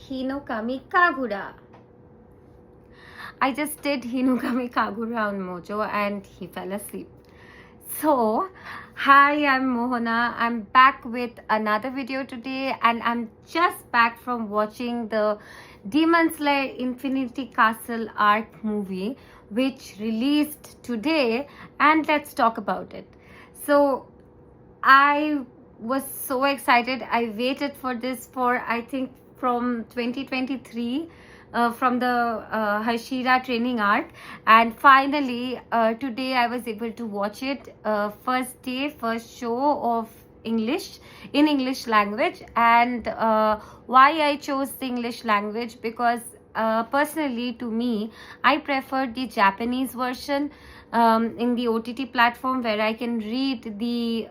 Hinokami Kagura. I just did Hinokami Kagura on Mojo and he fell asleep. So, hi, I'm Mohana. I'm back with another video today, and I'm just back from watching the Demon Slayer Infinity Castle arc movie, which released today, and let's talk about it. So, I was so excited. I waited for this for, I think, from 2023. From the Hashira training arc, and finally today I was able to watch it. First day, first show of English in English language. And why I chose the English language, because personally to me, I prefer the Japanese version in the OTT platform, where I can read the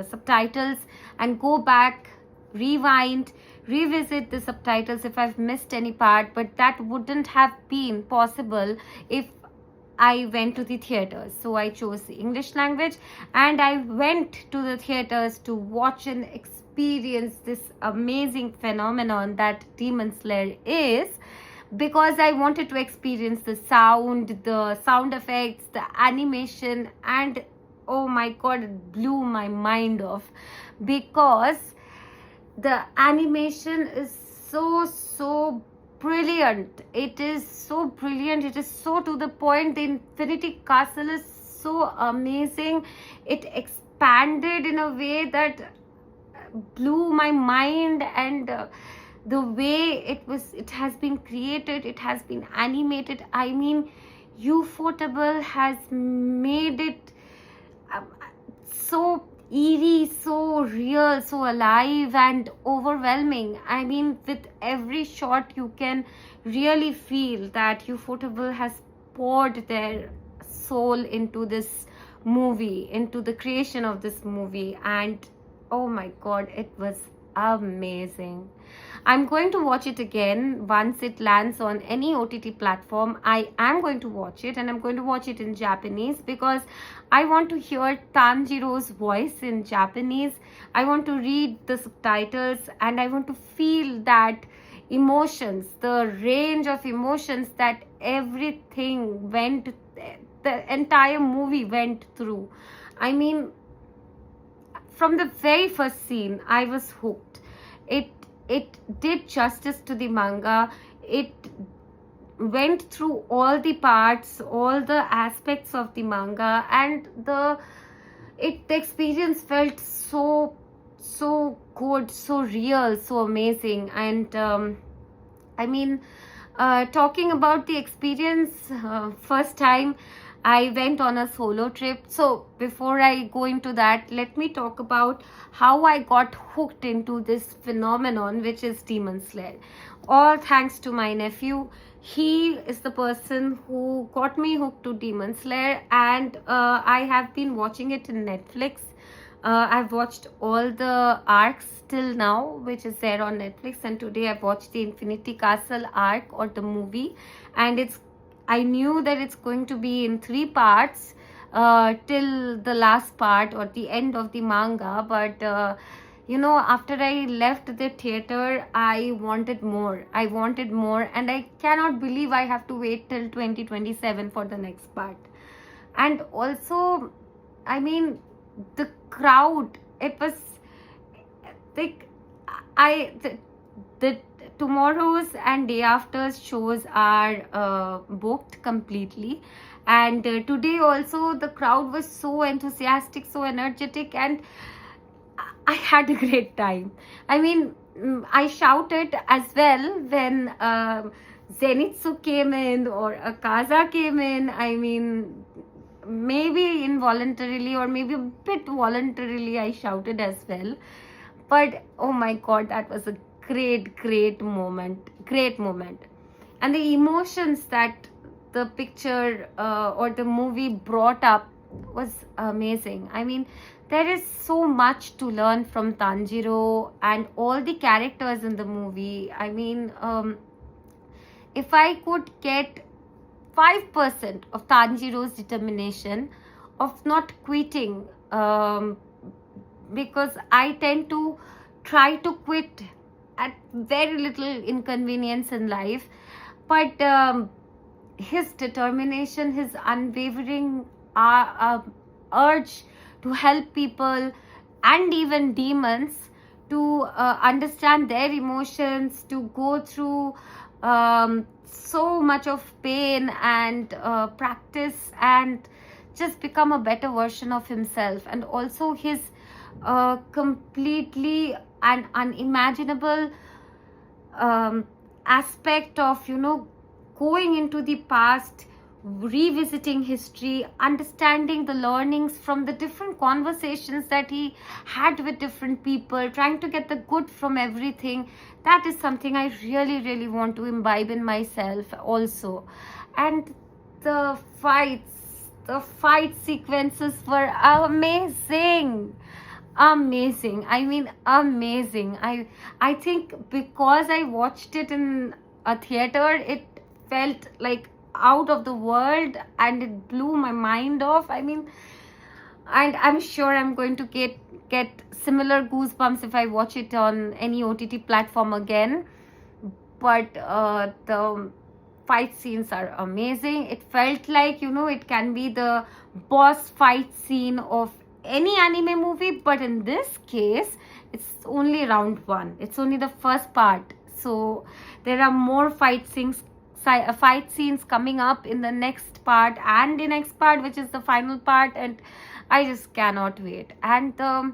subtitles and go back, rewind, revisit the subtitles if I've missed any part. But that wouldn't have been possible if I went to the theaters. So I chose the English language, and I went to the theaters to watch and experience this amazing phenomenon that Demon Slayer is, because I wanted to experience the sound effects, the animation, and oh my god, it blew my mind off, because the animation is so brilliant. It is so brilliant. It is so to the point. The Infinity Castle is so amazing. It expanded in a way that blew my mind, and the way it has been created, it has been animated. I mean, Ufotable has made it so eerie, so real, so alive and overwhelming. I mean, with every shot you can really feel that Ufotable has poured their soul into this movie, into the creation of this movie, and oh my god, it was amazing. I'm going to watch it again once it lands on any OTT platform. I am going to watch it, and I'm going to watch it in Japanese, because I want to hear Tanjiro's voice in Japanese. I want to read the subtitles, and I want to feel that emotions, the range of emotions that everything went, the entire movie went through. I mean, from the very first scene, I was hooked. It did justice to the manga. It went through all the parts, all the aspects of the manga, and the experience felt so good, so real, so amazing. And I mean, talking about the experience, first time I went on a solo trip. So before I go into that, let me talk about how I got hooked into this phenomenon, which is Demon Slayer. All thanks to my nephew. He is the person who got me hooked to Demon Slayer, and I have been watching it in Netflix. I've watched all the arcs till now, which is there on Netflix, and today I've watched the Infinity Castle arc, or the movie, and I knew that it's going to be in 3 parts till the last part or the end of the manga. But after I left the theater, I wanted more. And I cannot believe I have to wait till 2027 for the next part. And also, I mean, the crowd, it was like, the tomorrow's and day after's shows are booked completely, and today also the crowd was so enthusiastic, so energetic, and I had a great time. I mean, I shouted as well when Zenitsu came in or Akaza came in. I mean, maybe involuntarily or maybe a bit voluntarily, I shouted as well. But oh my god, that was a great moment. And the emotions that the picture or the movie brought up was amazing. I mean, there is so much to learn from Tanjiro and all the characters in the movie. I mean, if I could get 5% of Tanjiro's determination of not quitting, because I tend to try to quit at very little inconvenience in life, but his determination, his unwavering urge to help people and even demons to understand their emotions, to go through so much of pain and practice and just become a better version of himself, and also his completely and unimaginable aspect of, going into the past, revisiting history, understanding the learnings from the different conversations that he had with different people, trying to get the good from everything. That is something I really, really want to imbibe in myself also. And the fight sequences were amazing. Amazing. I mean, amazing. I think because I watched it in a theater, it felt like out of the world and it blew my mind off. I mean, and I'm sure I'm going to get similar goosebumps if I watch it on any OTT platform again. But the fight scenes are amazing. It felt like, it can be the boss fight scene of any anime movie, but in this case it's only round one, it's only the first part, so there are more fight scenes coming up in the next part and the next part, which is the final part, and I just cannot wait. And the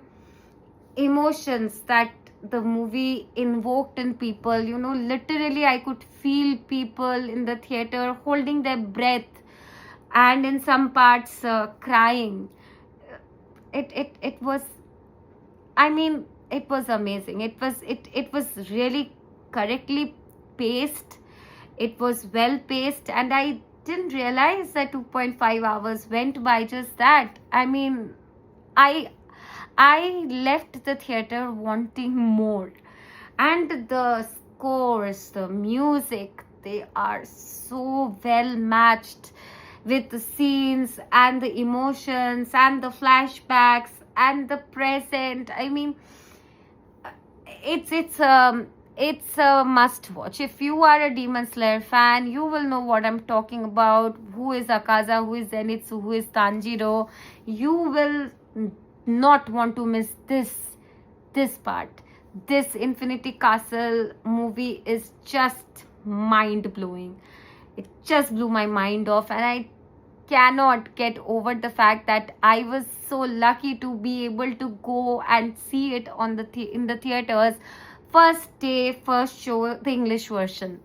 emotions that the movie invoked in people, literally I could feel people in the theater holding their breath and in some parts crying. It was, I mean, it was amazing. It was really correctly paced. It was well paced, and I didn't realize that 2.5 hours went by just that. I mean, I left the theater wanting more. And the scores, the music, they are so well matched with the scenes and the emotions and the flashbacks and the present. I mean, it's a must watch. If you are a Demon Slayer fan, you will know what I'm talking about. Who is Akaza, who is Zenitsu, who is Tanjiro. You will not want to miss this part. This Infinity Castle movie is just mind blowing. It just blew my mind off, and I cannot get over the fact that I was so lucky to be able to go and see it on in the theaters, first day, first show, the English version.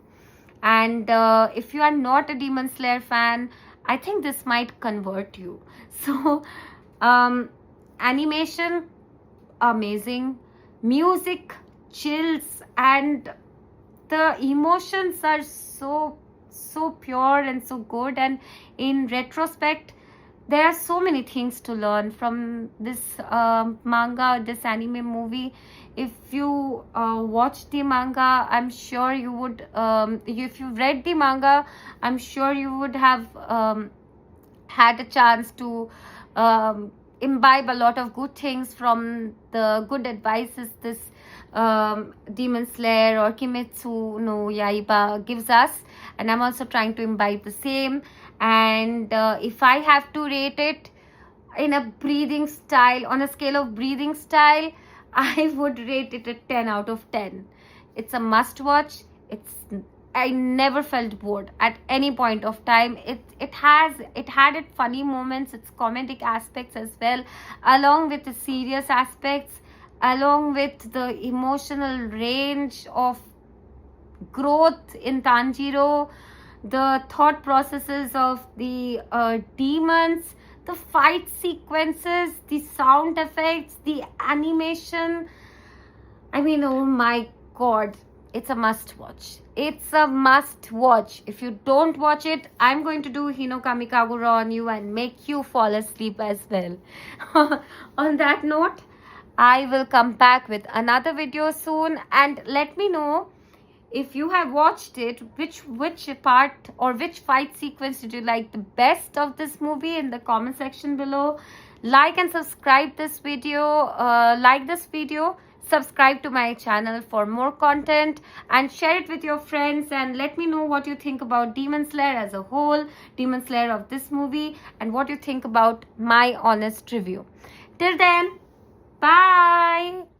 And if you are not a Demon Slayer fan, I think this might convert you. So animation, amazing. Music, chills, and the emotions are so pure and so good. And in retrospect, there are so many things to learn from this manga, this anime movie. If you watch the manga, I'm sure you would, if you read the manga, I'm sure you would have had a chance to imbibe a lot of good things from the good advices this Demon Slayer or Kimetsu no Yaiba gives us. And I'm also trying to imbibe the same. And if I have to rate it in a breathing style, on a scale of breathing style, I would rate it a 10 out of 10. It's a must watch. I never felt bored at any point of time. It had its funny moments, its comedic aspects as well, along with the serious aspects, along with the emotional range of growth in Tanjiro, the thought processes of the demons, the fight sequences, the sound effects, the animation. I mean, oh my god, it's a must watch. It's a must watch. If you don't watch it, I'm going to do Hinokami Kagura on you and make you fall asleep as well. On that note, I will come back with another video soon, and let me know if you have watched it, which part or which fight sequence did you like the best of this movie in the comment section below. Like and subscribe this video, subscribe to my channel for more content and share it with your friends, and let me know what you think about Demon Slayer as a whole, Demon Slayer of this movie, and what you think about my honest review. Till then, bye.